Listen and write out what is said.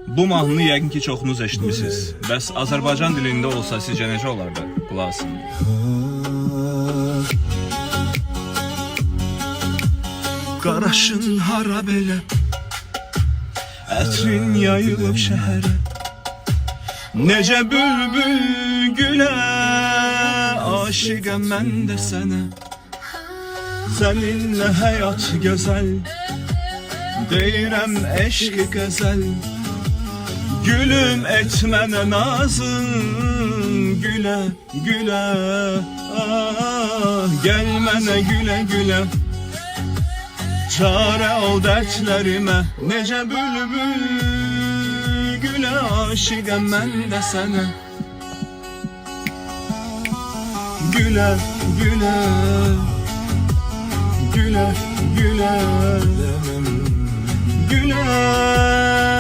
Bu mahnını yəqin ki çoxunuz eşitmisiniz. Bəs Azərbaycan dilində olsa sizcə necə olardı? Qulaq asın. Qaraşın hara belə, ətrin yayılıb şəhərə. Necə bülbül gülə, aşiqəm mən də sənə. Səninlə həyat gözəl, deyirəm eşqi qəzəl. Gülüm etmənə nazın, gülə gülə, ah, gəl mənə gülə gülə. Çare ol dertlerime, necə bülbül gülə, aşiqəm mən də sənə. Gülə gülə, gülə gülə, gülə.